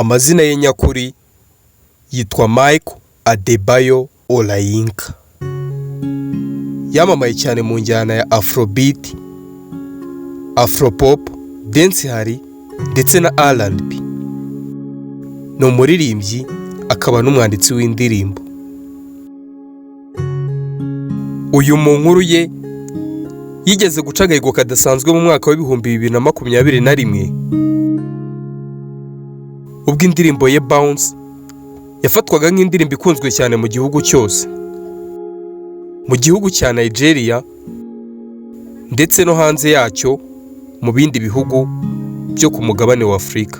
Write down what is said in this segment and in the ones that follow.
Amazina ye nyakuri yitwa Michael Adebayo Olayinka. Yamamaye cyane mu njyana ya Afrobeat, Afropop, Dancehall ndetse na R&B. Ni umuririmbyi akaba n'umwanditsi w'indirimbo. Uyu mu nkuru ye yigeze guca agahigo kadasanzwe mu mwaka wa 2021 ubwo indirimbo ye Bounce yafatwaga nk'indirimbo ikunzwe cyane mu gihugu cyose, mu gihugu cya Nigeria ndetse no hanze yacyo mu bindi bihugu byo ku mugabane wa Afurika.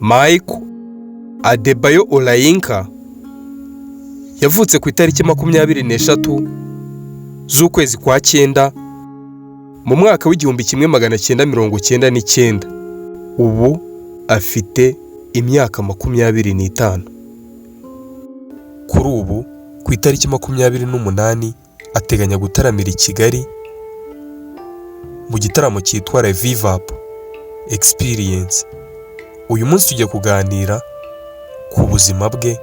Michael Adebayo Olayinka yavutse ku itariki 23 z'ukwezi kwa 9 mu mwaka w'1999. Ubu afite imyaka 25. Kuri ubu ku itariki 28 ateganya gutaramira i Kigali mu gitaramo cyitwa Revive Up Experience. Uyu munsi tujya kuganira ku buzima bwe,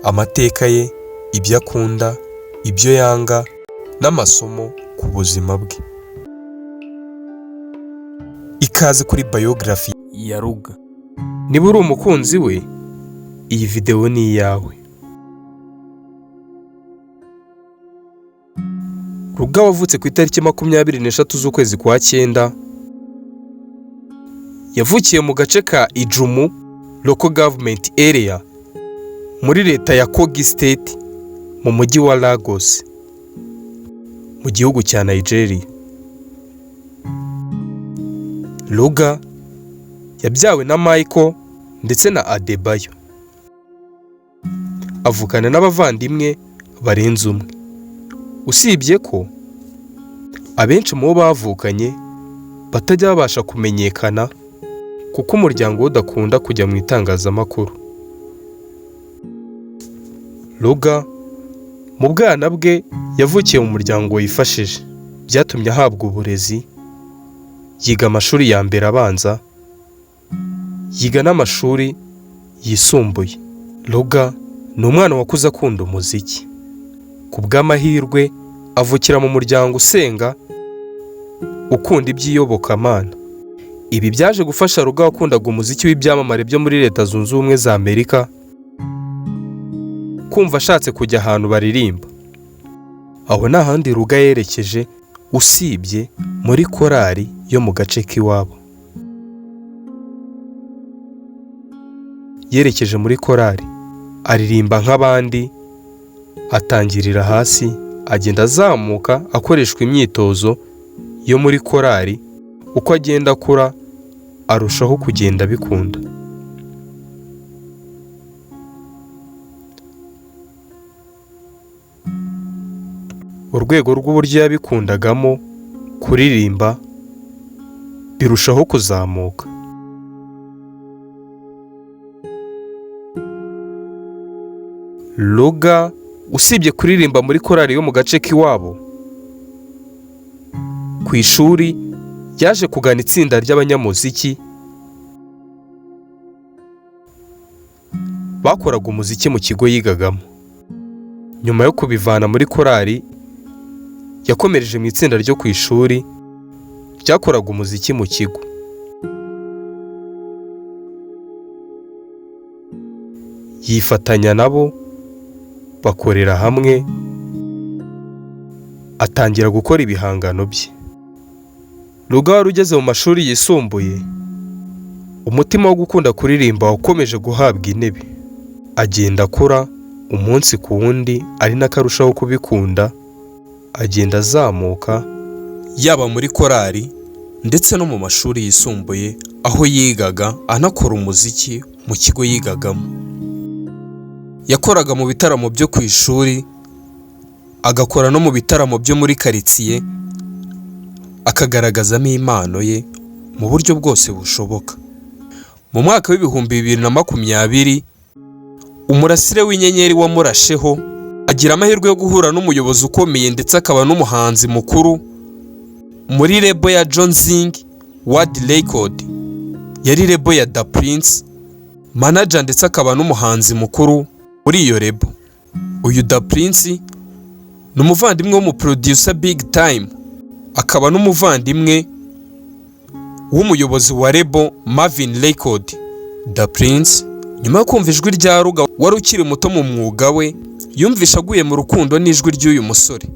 amateka ye, ibyo akunda, ibyo yanga n'amasomo ku buzima bwe. Ikaze kuri biography ya Ruga. Niba uri umukunzi we, iyi video ni iyawe. Ruga wavutse ku itariki 23 z'ukwezi kwa 9 yavukiye mu gace ka Ijumu Local Government Area muri leta ya Kogi State mu mujyi wa Lagos mu gihugu cya Nigeria. Ruga yabyawe na Michael ndetse na Adebayo. Avukana n'abavandimwe barenze umwe. Usibye ko abenshi mu bo bavukanye batajya babasha kumenyekana kuko umuryango udakunda kujya mu itangazamakuru. Ruga mu bwana bwe yavukiye mu muryango wifashije, byatumye ahabwa uburezi, yiga amashuri ya mbere abanza, yiga n'amashuri yisumbuye. Ruga ni umwana wakuze akunda umuziki. Ku bw'amahirwe avukira mu muryango usenga, ukunda iby'iyobokamana. Ibi byaje gufasha Ruga wakundaga umuziki w'ibyamamare byo muri Leta Zunze Ubumwe za Amerika kumva ashatse kujya ahantu baririmba. Aho nta handi Ruga yerekeje usibye muri korali yo mu gace k'iwabo. Yerekeje muri korali aririmba nk'abandi, atangirira hasi agenda azamuka akoreshwa imyitozo yo muri korali. Uko agenda akura arushaho kugenda bikunda. Urwego rw'uburyo yabikundagamo kuririmba birushaho kuzamuka. Ruga usibye kuririmba muri korali yo mu gace k'iwabo, ku ishuri yaje kugana itsinda ry'abanyamuziki bakoraga umuziki mu kigo yigagamo. Nyuma yo kubivana muri korali yakomereje mu itsinda ryo ku ishuri ryakoraga umuziki mu kigo. Yifatanya nabo bakorera hamwe, atangira gukora ibihangano bye. Ruga wari ugeze mu mashuri yisumbuye, umutima wo gukunda kuririmba wakomeje guhabwa intebe. Agenda akura umunsi ku wundi ari n'akarushaho kubikunda, agenda azamuka yaba muri korali ndetse no mu mashuri yisumbuye aho yigaga, anakora umuziki mu kigo yigagamo. Yakoraga mu bitaramo byo ku ishuri, agakora no mu bitaramo byo muri karitsiye, akagaragazamo impano ye mu buryo bwose bushoboka. Mu mwaka w'2020 umurasire w'inyenyeri wamurasheho, agira amahirwe yo guhura n'umuyobozi ukomeye ndetse akaba n'umuhanzi mukuru muri lebo ya Jonzing World Record, yari lebo ya Da Prince, manager ndetse akaba n'umuhanzi mukuru muri iyo lebo. Uyu Da Prince ni umuvandimwe w'umuproducer Big Time, akaba n'umuvandimwe w'umuyobozi wa lebo Marvin Record. Da Prince nyuma yo kumva ijwi rya Ruga wari ukiri muto mu mwuga we, yumvisha aguye mu rukundo n'ijwi ry'uyu musore.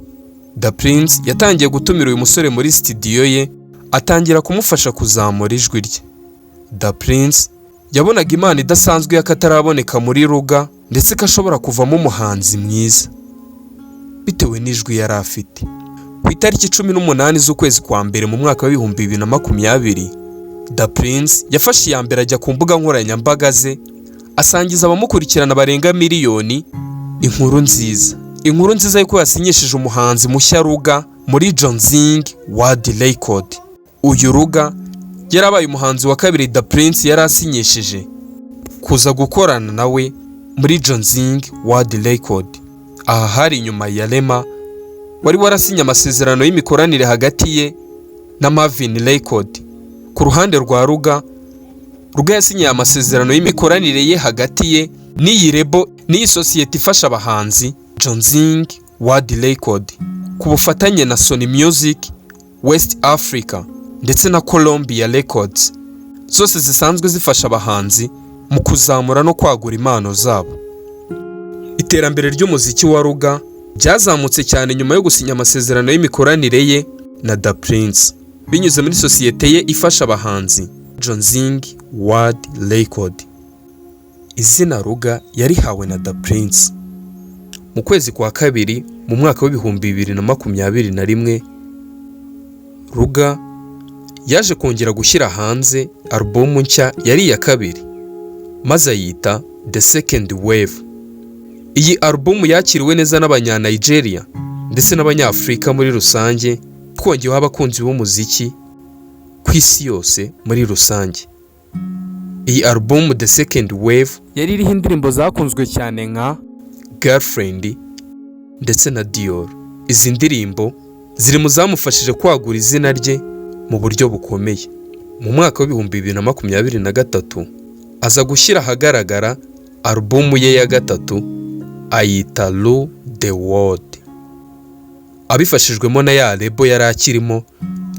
Da Prince yatangiye gutumira uyu musore muri studio ye, atangira kumufasha kuzamura ijwi rye. Da Prince yabonaga impano idasanzwe y'akataraboneka muri Ruga, ndetse ko ashobora kuvamo umuhanzi mwiza bitewe n'ijwi yari afite. Ku itariki 18 z'ukwezi kwa mbere mu mwaka wa 2020, Da Prince yafashe iya mbere ajya ku mbuga nkoranyambaga ze, asangiza abamukurikirana barenga miliyoni inkuru nziza yuko yasinyishije umuhanzi mushya Ruga muri Jonzing World Record. Uyu Ruga yarabaye umuhanzi wa kabiri Da Prince yari asinyishije kuza gukorana nawe muri Jonzing World Record. Aha hari inyuma ya Rema wari warasinye amasezerano y'imikoranire hagati ye na Marvin Record. Ku ruhande rwa Ruga yasinye amasezerano y'imikoranire ye hagati ye n'iyi lebo n'iyi sosiyete ifasha abahanzi Jonzing World Record, ku bufatanye na Sony Music West Africa ndetse na Columbia Records, zose zisanzwe zifasha abahanzi mu kuzamura no kwagura impano zabo. Iterambere ry'umuziki wa Ruga byazamutse cyane nyuma yo gusinya amasezerano y'imikoranire ye na Da Prince, binyuze muri sosiyete ye ifasha abahanzi Jonzing World Record. Izina Ruga yarihawe na Da Prince. Mu kwezi kwa kabiri mu mwaka wa 2021, Ruga yaje kongera gushyira hanze album nshya yari iya kabiri, maze ayita The Second Wave. Iyi album yakiriwe neza n'abanya-Nigeria ndetse n'abanyafrika muri rusange, twongeyeho abakunzi b'umuziki ku isi yose muri rusange. Iyi album The Second Wave yari iriho indirimbo zakunzwe cyane nka Girlfriend ndetse na Dior. Izi ndirimbo ziri mu zamufashije kwagura izina rye mu buryo bukomeye. Mu mwaka wa 2023 aza gushyira ahagaragara album ye ya gatatu, ayita Rule the World, abifashijwemo na ya lebo yari akirimo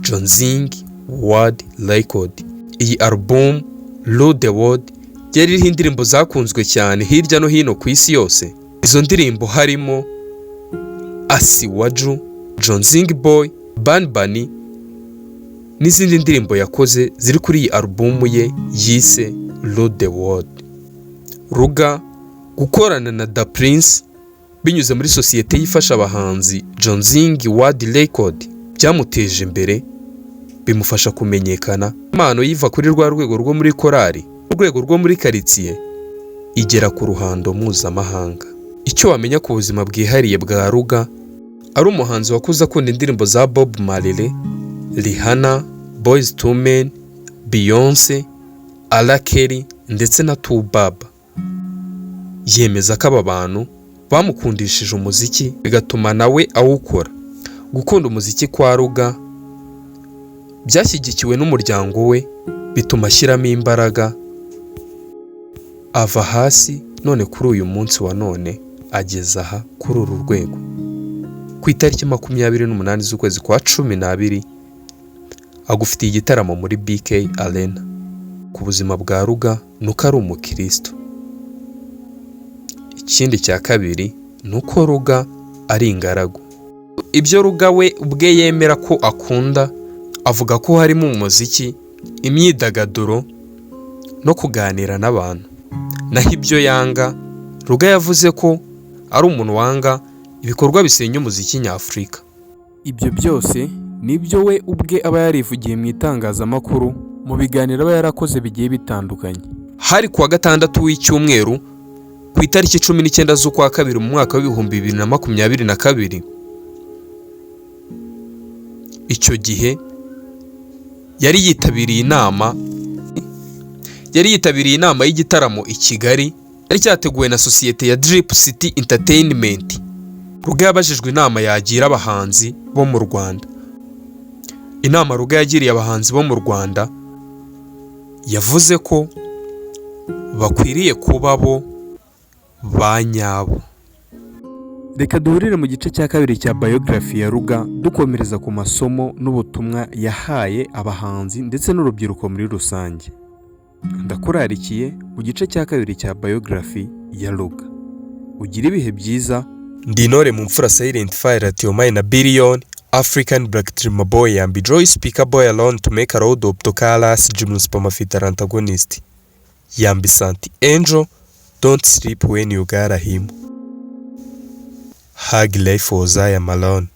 Jonzing World Record. Iyi album Rule the World yari iriho indirimbo zakunzwe cyane hirya no hino ku isi yose. Izo ndirimbo harimo Asiwaju, Jonzing Boy, Ban Bunny n'izindi ndirimbo yakoze ziri kuri iyi album ye yise Rule the World. Ruga gukorana na Da Prince binyuze muri sosiyete yifasha abahanzi Jonzing World Record byamuteje imbere, bimufasha kumenyekana. Impano yiva kuri rwa rwego rwo muri korali, urwego rwo muri karitsiye, igera ku ruhando mpuzamahanga. Icyo wamenya ku buzima bwihariye bwa Ruga, ari umuhanzi wakuze akunda indirimbo za Bob Marley, Rihanna, Boyz II Men, Beyonce, R. Kelly ndetse na Tubaba. Yemeza ko aba bantu bamukundishije umuziki bigatuma nawe awukora. Gukunda umuziki kwa Ruga byashyigikiwe n'umuryango we, bituma ashyiramo imbaraga, ava hasi, none kuri uyu munsi wa none ageze aha kuri uru rwego. Ku itariki 28 z'ukwezi kwa 12 agufitiye igitaramo muri BK Arena. Ku buzima bwa Ruga nuko ari umukristo. Ikindi cya kabiri nuko Ruga ari ingaragu. Ibyo Ruga we ubwe yemera ko akunda, avuga ko harimo umuziki, imyidagaduro no kuganira n'abantu. Naho ibyo yanga, Ruga yavuze ko ari umuntu wanga ibikorwa bisenya umuziki nyafurika. Ibyo byose nibyo we ubwe aba yarivugiye mu itangazamakuru mu biganiro aba yarakoze bigiye bitandukanye. Hari kuwa gatandatu w'icyumweru ku itariki 19 z'ukwa kabiri mu mwaka wa 2022, icyo gihe yari yitabiriye inama y'igitaramo i Kigali yari cyateguwe na sosiyete ya Drip City Entertainment. Ruga yabajijwe inama yagira abahanzi bo mu Rwanda. inama Ruga yagiriye abahanzi bo mu Rwanda, yavuze ko bakwiriye kuba bo ba nyabo. Reka duhurire mu gice cya kabiri cya biography ya Ruga, dukomereza ku masomo n'ubutumwa yahaye abahanzi ndetse n'urubyiruko muri rusange. Ndakurarikiye mu gice cya kabiri cya biography ya Ruga. Ugira ibihe byiza. Ndi Intore mu mfura Silent Fire at your mind a billion African Black Dreamer Boy and Joy Speaker Boy alone to make a road of Tokalas Jim Spamafita antagonist. Yambi Santi Angel, don't sleep when you got him. Hug life for Zaya Malone.